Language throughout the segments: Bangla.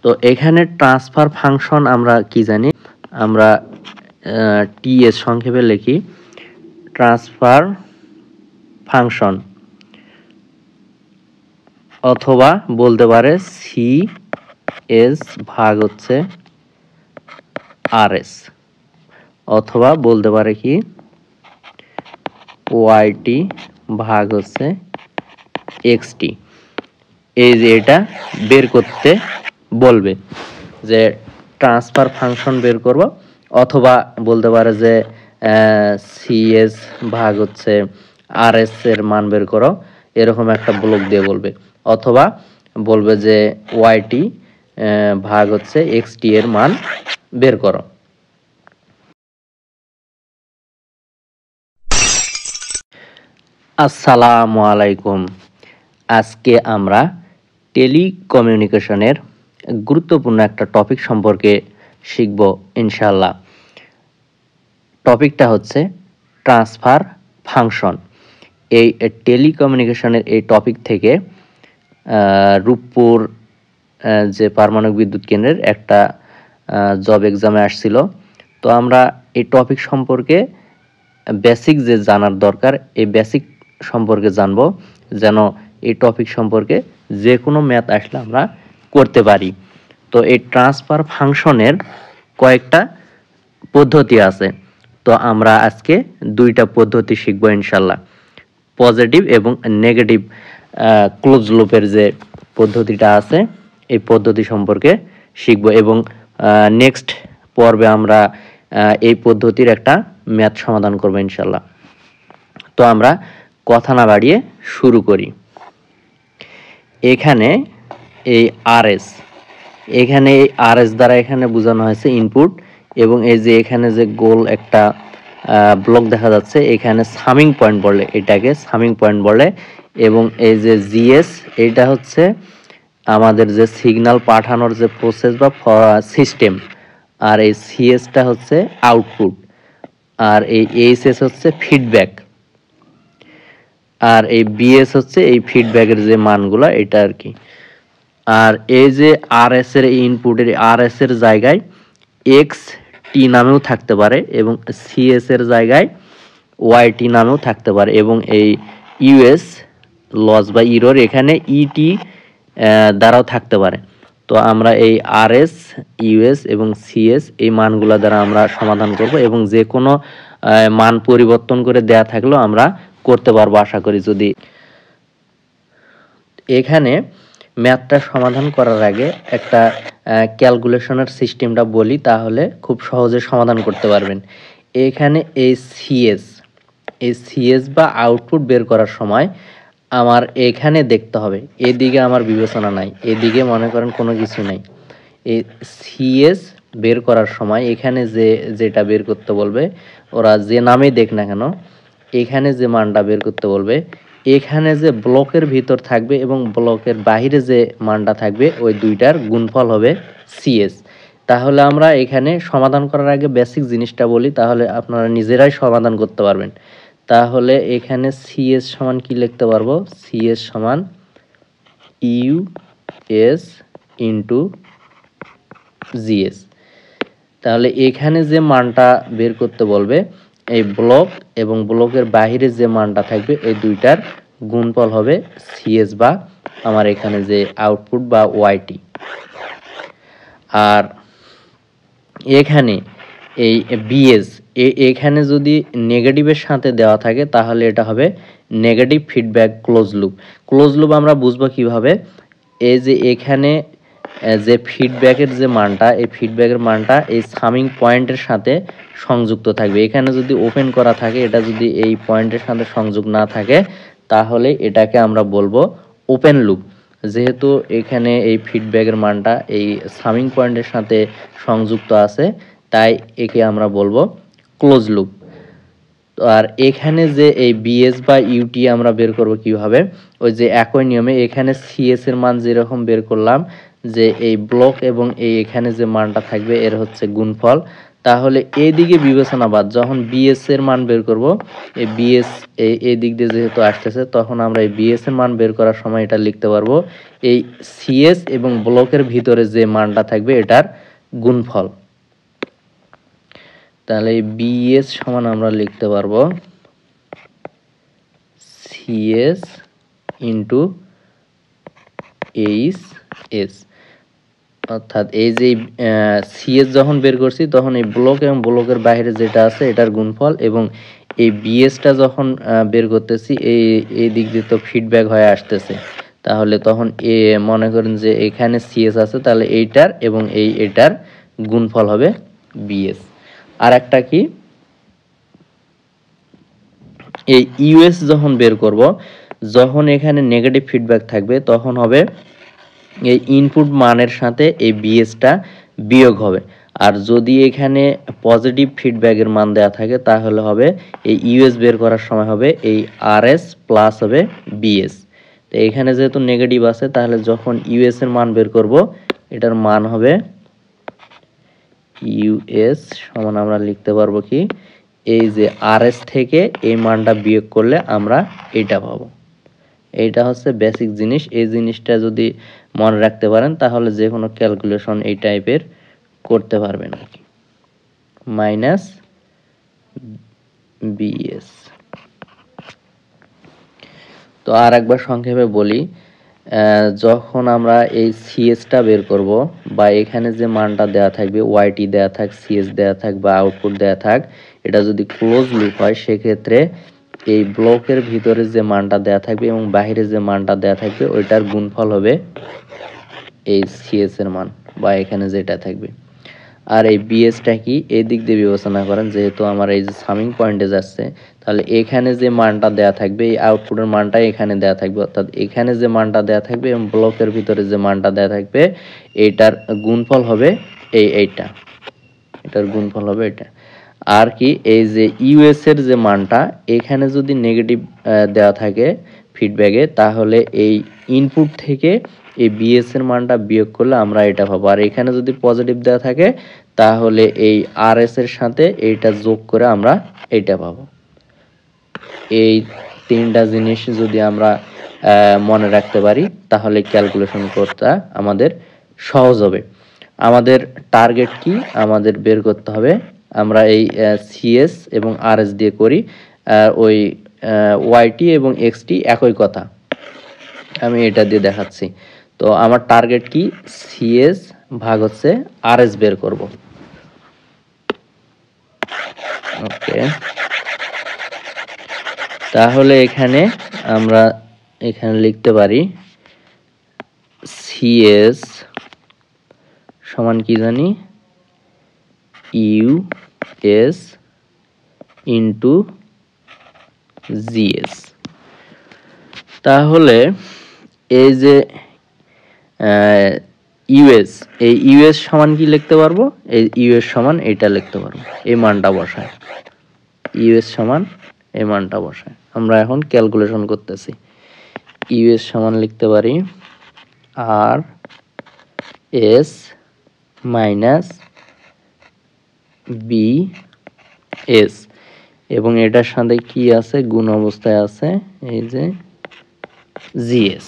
তো এখানে ট্রান্সফার ফাংশন আমরা কি জানি, আমরা টিএস সংক্ষেপে লিখি ট্রান্সফার ফাংশন, অথবা বলতে পারে সিএস ভাগ হচ্ছে আরএস, অথবা বলতে পারে কি ওয়াইটি ভাগ হচ্ছে এক্সটি। এই যে এটা বের করতে বলবে যে ট্রান্সফার ফাংশন বের করব, অথবা বলতে পারে যে সিএস ভাগ হচ্ছে আরএস এর মান বের করো, এরকম একটা ব্লক দিয়ে বলবে, অথবা বলবে যে ওয়াইটি ভাগ হচ্ছে এক্সটি এর মান বের করো। আসসালামু আলাইকুম। আজকে আমরা টেলিকমিউনিকেশনের গুরুত্বপূর্ণ একটা টপিক সম্পর্কে শিখব ইনশাআল্লাহ। টপিকটা হচ্ছে ট্রান্সফার ফাংশন। এই টেলিকমিউনিকেশনের এই টপিক থেকে রূপপুর যে পারমাণবিক বিদ্যুৎ কেন্দ্রের একটা জব এক্সামে আসছিল। তো আমরা এই টপিক সম্পর্কে বেসিক যে জানার দরকার, এই বেসিক সম্পর্কে জানবো, যেন এই টপিক সম্পর্কে যে কোনো ম্যাথ আসলে আমরা করতে পারি। তো এই ট্রান্সফার ফাংশনের কয়েকটা পদ্ধতি আছে, তো আমরা আজকে দুইটা পদ্ধতি শিখবো ইনশাল্লাহ। পজিটিভ এবং নেগেটিভ ক্লোজ লুপের যে পদ্ধতিটা আছে এই পদ্ধতি সম্পর্কে শিখবো, এবং নেক্সট পর্বে আমরা এই পদ্ধতির একটা ম্যাথ সমাধান করবো ইনশাল্লাহ। তো আমরা কথা না বাড়িয়ে শুরু করি। এখানে এই আরএস, এখানে এই আরএস দ্বারা এখানে বোঝানো হয়েছে ইনপুট, এবং এই যে এখানে যে গোল একটা ব্লক দেখা যাচ্ছে, এখানে সামিং পয়েন্ট বলে, এটাকে সামিং পয়েন্ট বলে। এবং এই যে জিএস, এইটা হচ্ছে আমাদের যে সিগন্যাল পাঠানোর যে প্রসেস বা সিস্টেম, আর এই সিএসটা হচ্ছে আউটপুট, আর এই এইচএস হচ্ছে ফিডব্যাক, আর এই বিএস হচ্ছে এই ফিডব্যাকের যে মানগুলো এটা আর কি। আর এই যে আরএস এর ইনপুটের আরএস এর জায়গায় এক্স টি নামেও থাকতে পারে, এবং সিএস এর জায়গায় ওয়াইটি নামেও থাকতে পারে, এবং এই ইউএস লস বা ইরোর এখানে ইটি দ্বারাও থাকতে পারে। তো আমরা এই আরএস, ইউএস এবং সিএস এই মানগুলো দ্বারা আমরা সমাধান করব, এবং যে কোনো মান পরিবর্তন করে দেয়া থাকলেও আমরা করতে পারবো আশা করি। যদি এখানে ম্যাথটা সমাধান করার আগে একটা ক্যালকুলেশনের সিস্টেমটা বলি, তাহলে খুব সহজে সমাধান করতে পারবেন। এখানে এই সিএস বা আউটপুট বের করার সময় আমার এখানে দেখতে হবে, এদিকে আমার বিবেচনা নাই, এদিকে মনে করেন কোনো কিছু নাই। এই সিএস বের করার সময় এখানে যেটা বের করতে বলবে, ওরা যে নামেই দেখ না কেন, এখানে যে মানটা বের করতে বলবে, এখানে যে ব্লকের ভিতর থাকবে এবং ব্লকের বাইরে যে মানটা থাকবে, ওই দুইটার গুণফল হবে সিএস। তাহলে আমরা এখানে সমাধান করার আগে বেসিক জিনিসটা বলি, তাহলে আপনারা নিজেরাই সমাধান করতে পারবেন। তাহলে এখানে সিএস সমান কি লিখতে পারবো, সিএস সমান ইউএস ইন্টু জিএস। তাহলে এখানে যে মানটা বের করতে বলবে, এই ব্লক এবং ব্লকের বাইরে যে মানটা থাকবে, এই দুইটার গুণফল হবে সিএস বা আমার এখানে যে আউটপুট বা ওয়াইটি। আর এখানে এই বিএস, এখানে যদি নেগেটিভের সাথে দেওয়া থাকে তাহলে এটা হবে negative feedback close loop. Close loop আমরা বুঝবো কিভাবে, এই যে এখানে যে ফিডব্যাকের যে মানটা, এই ফিডব্যাকের মানটা এই সামিং পয়েন্টের সাথে সংযুক্ত থাকবে। এখানে যদি ওপেন করা থাকে, এটা যদি এই পয়েন্টের সাথে সংযোগ না থাকে, তাহলে এটাকে আমরা বলবো ওপেন লুপ। যেহেতু এখানে এই ফিডব্যাকের মানটা এই সামিং পয়েন্টের সাথে সংযুক্ত আছে, তাই একে আমরা বলবো ক্লোজ লুপ। আর এখানে যে এই বিএস বা ইউটি আমরা বের করব কিভাবে, ওই যে একই নিয়মে এখানে সিএস এর মান যেরকম বের করলাম, যে এই ব্লক এবং এই এখানে যে মানটা থাকবে এর হচ্ছে গুণফল, তাহলে এই দিকে বিবেচনা বাদ, যখন বিএস এর মান বের করব, এই বিএস এই দিক দিয়ে যেহেতু আসতেছে, তখন আমরা এই বিএস এর মান বের করার সময় এটা লিখতে পারবো এই সিএস এবং ব্লকের ভিতরে যে মানটা থাকবে এটার গুণফল। তাহলে এই বিএস সমান আমরা লিখতে পারবো সিএস ইন্টু এইচ এস, অর্থাৎ এই যে সিএস যখন বের করছি তখন এই ব্লক এবং ব্লকের বাইরে যেটা আছে এটার গুণফল, এবং এই বিএসটা যখন বের করতেছি এই দিক দিয়ে তো ফিডব্যাক হয়ে আসতেছে, তাহলে তখন মনে করেন যে এখানে সিএস আছে, তাহলে এইটার এবং এটার গুণফল হবে বিএস। আর একটা কি, এই ইউএস যখন বের করব, যখন এখানে নেগেটিভ ফিডব্যাক থাকবে তখন হবে এই ইনপুট মানের সাথে এই বিএসটা বিয়োগ হবে, আর যদি এখানে পজিটিভ ফিডব্যাকের মান দেওয়া থাকে তাহলে হবে এই ইউএস বের করার সময় হবে এই আরএস প্লাস হবে বিএস। তো এখানে যেহেতু নেগেটিভ আছে, তাহলে যখন ইউএস এর মান বের করব এটার মান হবে ইউএস সমান আমরা লিখতে পারবো কি, এই যে আরএস থেকে এই মানটা বিয়োগ করলে আমরা এটা পাবো। এইটা হচ্ছে বেসিক জিনিস, এই জিনিসটা যদি মনে রাখতে পারেন তাহলে যে কোনো ক্যালকুলেশন এই টাইপের করতে পারবেন আর কি। Minus BS. তো আর একবার সংক্ষেপে বলি, যখন আমরা এই সিএসটা বের করব বা এখানে যে মানটা দেয়া থাকবে ওয়াইটি দেয়া থাক, সিএস দেয়া থাক বা আউটপুট দেয়া থাক, এটা যদি ক্লোজ লুপ হয় সেক্ষেত্রে এই ব্লকের ভিতরে যে মানটা দেয়া থাকবে এবং বাইরে যে মানটা দেয়া থাকবে ওইটার গুণফল হবে এই সিএস এর মান বা এখানে যেটা থাকবে। আর এই বিএসটা কি, এই দিক দিয়ে বিবেচনা করেন, যেহেতু আমার এই যে সামিং পয়েন্টে যাচ্ছে, তাহলে এখানে যে মানটা দেয়া থাকবে এই আউটপুটের মানটা এখানে দেয়া থাকবে, অর্থাৎ এখানে যে মানটা দেয়া থাকবে এবং ব্লকের ভিতরে যে মানটা দেয়া থাকবে এইটার গুণফল হবে এইটা, এটার গুণফল হবে এটা। আর কি, এই যে ইউএস এর যে মানটা এখানে যদি নেগেটিভ দেওয়া থাকে ফিডব্যাকে, তাহলে এই ইনপুট থেকে এই বিএস এর মানটা বিয়োগ করলে আমরা এটা পাবো, আর এখানে যদি পজিটিভ দেওয়া থাকে তাহলে এই আরএস এর সাথে এইটা যোগ করে আমরা এটা পাবো। এই তিনটা জিনিস যদি আমরা মনে রাখতে পারি তাহলে ক্যালকুলেশন করতে আমাদের সহজ হবে। আমাদের টার্গেট কি, আমাদের বের করতে হবে, আমরা এই সিএস এবং আরএস দিয়ে করি, ওই ওয়াইটি এবং এক্সটি একই কথা, আমি এটা দিয়ে দেখাচ্ছি। তো আমার টার্গেট কি, সিএস ভাগ হচ্ছে আরএস বের করব। ওকে, তাহলে এখানে আমরা লিখতে পারি সিএস সমান কি জানি, ইউএস ইন্টু জিএস। তাহলে এই যে ইউএস, এই ইউএস সমান কি লিখতে পারবো, এই ইউএস সমান এটা লিখতে পারবো, এই মানটা বসায়, ইউএস সমান এই মানটা বসায় আমরা এখন ক্যালকুলেশন করতেছি। ইউএস সমান লিখতে পারি আর এস মাইনাস বি এস, এবং এটার সাথে কি আছে, গুণ অবস্থায় আছে এই যে জিএস।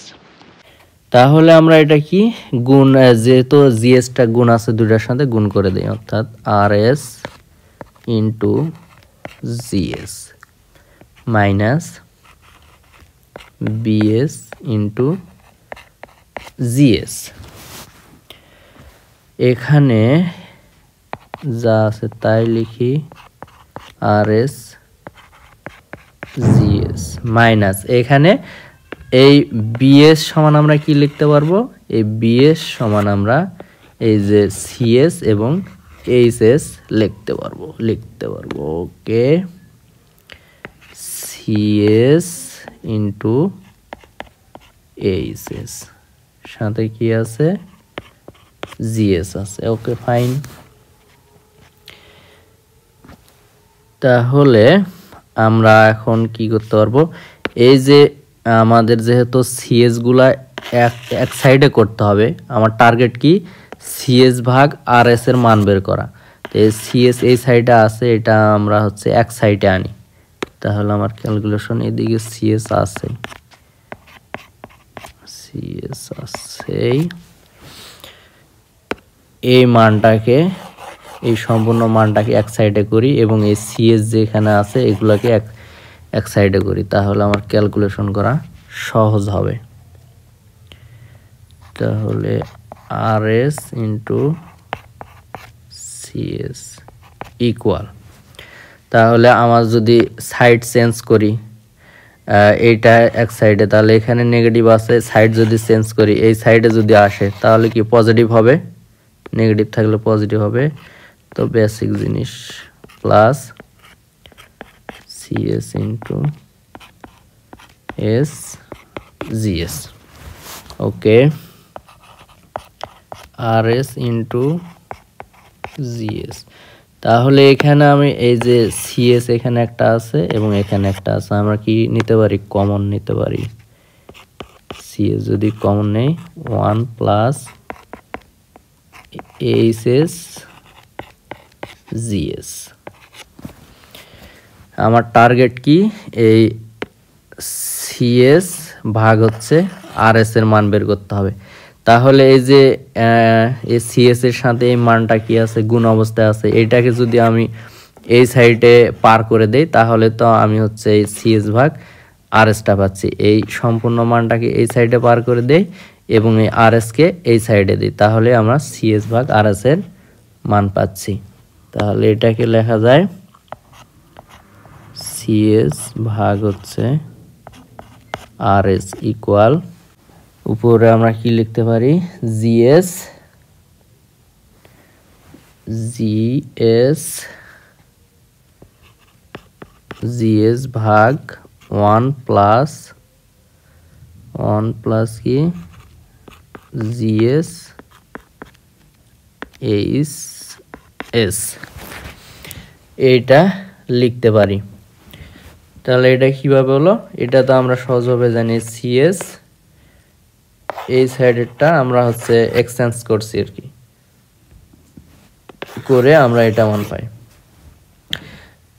তাহলে আমরা এটা কি গুণ, যেহেতু জিএসটা গুণ আছে দুটার সাথে গুণ করে দিই, অর্থাৎ R S into GS minus BS into GS. এখানে যা আছে তাই লিখি, আর এস জিএস মাইনাস এখানে এই বিএস সমান আমরা কি লিখতে পারবো, এই বিএস সমান আমরা এই যে সিএস এবং এইচএস লিখতে পারবো। ওকে, সিএস ইন্টু এইচএস সাথে কি আছে, জিএস আছে। ওকে, ফাইন। তাহলে আমরা এখন কি করতে পারবো, এই যে আমাদের যেহেতু সিএস গুলা এক সাইডে করতে হবে, আমার টার্গেট কি সিএস ভাগ আরএস এর মান বের করা, সিএস এই সাইডে আছে, এটা আমরা হচ্ছে এক সাইডে আনি, তাহলে আমার ক্যালকুলেশন এদিকে সিএস আছে, এই মানটাকে, এই সম্পূর্ণ মানটাকে এক সাইডে করি এবং এই সিএস যেখানে আছে এগুলোকে এক সাইডে করি, তাহলে আমার ক্যালকুলেশন করা সহজ হবে। তাহলে আরএস ইন্টু সিএস ইকুয়াল, তাহলে আমার যদি সাইড চেঞ্জ করি, এইটা এক সাইডে, তাহলে এখানে নেগেটিভ আছে, সাইড যদি চেঞ্জ করি এই সাইডে যদি আসে তাহলে কি পজিটিভ হবে, নেগেটিভ থাকলে পজিটিভ হবে। তো বেসিক জিনিস plus CS into S GS, okay, RS into GS. তাহলে এখানে আমি এই যে সিএস এখানে একটা আছে এবং এখানে একটা আছে, আমরা কি নিতে পারি, কমন নিতে পারি। সিএস যদি কমন নেই 1 প্লাস এইচএস জিএস। আমার টার্গেট কি, এই সিএস ভাগ হচ্ছে আরএস এর মান বের করতে হবে। তাহলে এই যে এই সিএস এর সাথে এই মানটা কি আছে, গুণ অবস্থায় আছে, এটাকে যদি আমি এই সাইডে পার করে দেই তাহলে তো আমি হচ্ছে এই সিএস ভাগ আরএসটা পাচ্ছি। এই সম্পূর্ণ মানটাকে এই সাইডে পার করে দেই এবং এই আরএসকে এই সাইডে দিই, তাহলে আমরা সিএস ভাগ আরএস এর মান পাচ্ছি। তাহলে এটাকে লেখা যায় সিএস ভাগ হচ্ছে আরএস ইকুয়াল, উপরে আমরা কি লিখতে পারি, জিএস ভাগ 1 প্লাস কি জিএস এইচ এস, এইটা লিখতে পারি। তাহলে এটা কিভাবে হলো, এটা তো আমরা সহজভাবে জানি, সিএস এই সাইডেরটা আমরা হচ্ছে এক্সচেঞ্জ করছি আর কি, করে আমরা এটা মান পাই।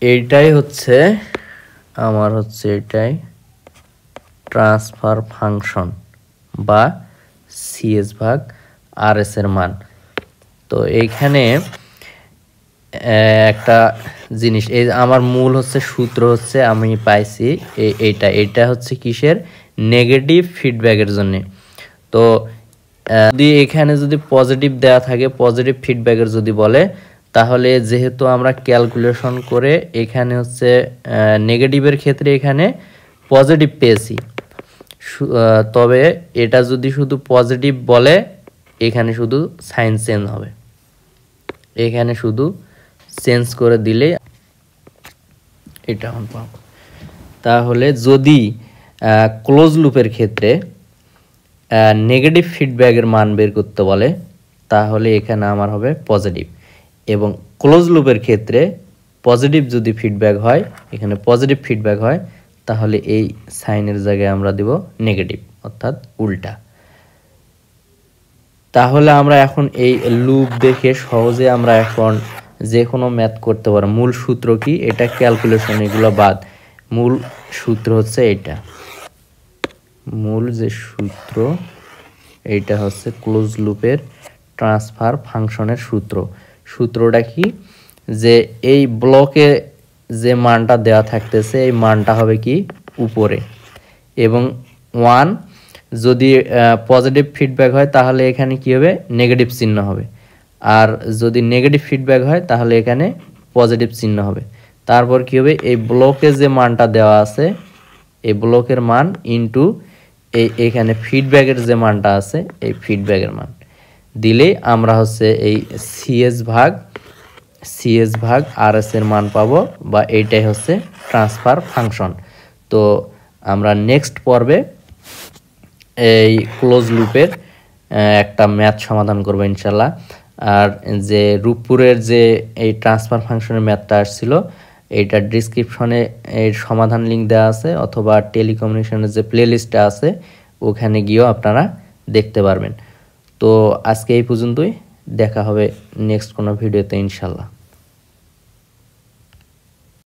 এইটাই হচ্ছে আমার হচ্ছে এটাই ট্রান্সফার ফাংশন বা সিএস ভাগ আরএস এর মান। তো এইখানে একটা জিনিস, এই আমার মূল হচ্ছে সূত্র হচ্ছে আমি পাইছি এইটা হচ্ছে কিসের, নেগেটিভ ফিডব্যাকের জন্য। তো যদি এখানে যদি পজিটিভ দেওয়া থাকে, পজিটিভ ফিডব্যাকের যদি বলে, তাহলে যেহেতু আমরা ক্যালকুলেশন করে এখানে হচ্ছে নেগেটিভের ক্ষেত্রে এখানে পজিটিভ পেয়েছি, তবে এটা যদি শুধু পজিটিভ বলে এখানে শুধু সাইন চেঞ্জ হবে, এখানে শুধু চেঞ্জ করে দিলে এটা আমরা পাবো। তাহলে যদি ক্লোজ লুপের ক্ষেত্রে নেগেটিভ ফিডব্যাকের মান বের করতে বলে তাহলে এখানে আমার হবে পজিটিভ, এবং ক্লোজ লুপের ক্ষেত্রে পজিটিভ যদি ফিডব্যাক হয়, এখানে পজিটিভ ফিডব্যাক হয়, তাহলে এই সাইনের জায়গায় আমরা দেব নেগেটিভ, অর্থাৎ উল্টা। তাহলে আমরা এখন এই লুপ দেখে সহজে আমরা এখন যে কোনো ম্যাথ করতে পারো। মূল সূত্র কি, এটা ক্যালকুলেশন এগুলো বাদ, মূল সূত্র হচ্ছে এটা, মূল যে সূত্র এইটা হচ্ছে ক্লোজ লুপের ট্রান্সফার ফাংশনের সূত্রটা কি, যে এই ব্লকে যে মানটা দেওয়া থাকতেছে এই মানটা হবে কি উপরে, এবং 1 যদি পজিটিভ ফিডব্যাক হয় তাহলে এখানে কি হবে, নেগেটিভ চিহ্ন হবে, আর যদি নেগেটিভ ফিডব্যাক হয় তাহলে এখানে পজিটিভ চিহ্ন হবে। তারপর কি হবে, এই ব্লকে যে মানটা দেওয়া আছে এই ব্লকের মান ইনটু এইখানে ফিডব্যাকের যে মানটা আছে এই ফিডব্যাকের মান দিলে আমরা হচ্ছে এই সিএস ভাগ আরএস এর মান পাবো, বা এইটাই হচ্ছে ট্রান্সফার ফাংশন। তো আমরা নেক্সট পর্বে এই ক্লোজ লুপের একটা ম্যাথ সমাধান করবো ইনশাল্লাহ। আর যে রূপপুরের যে এই ট্রান্সফার ফাংশনের ম্যাথটা আসছিল, এইটা ডিসক্রিপশনে এর সমাধান লিঙ্ক দেওয়া আছে, অথবা টেলিকমিউনিকেশনের যে প্লেলিস্টটা আছে ওখানে গিয়েও আপনারা দেখতে পারবেন। তো আজকে এই পর্যন্তই, দেখা হবে নেক্সট কোনো ভিডিওতে ইনশাল্লাহ।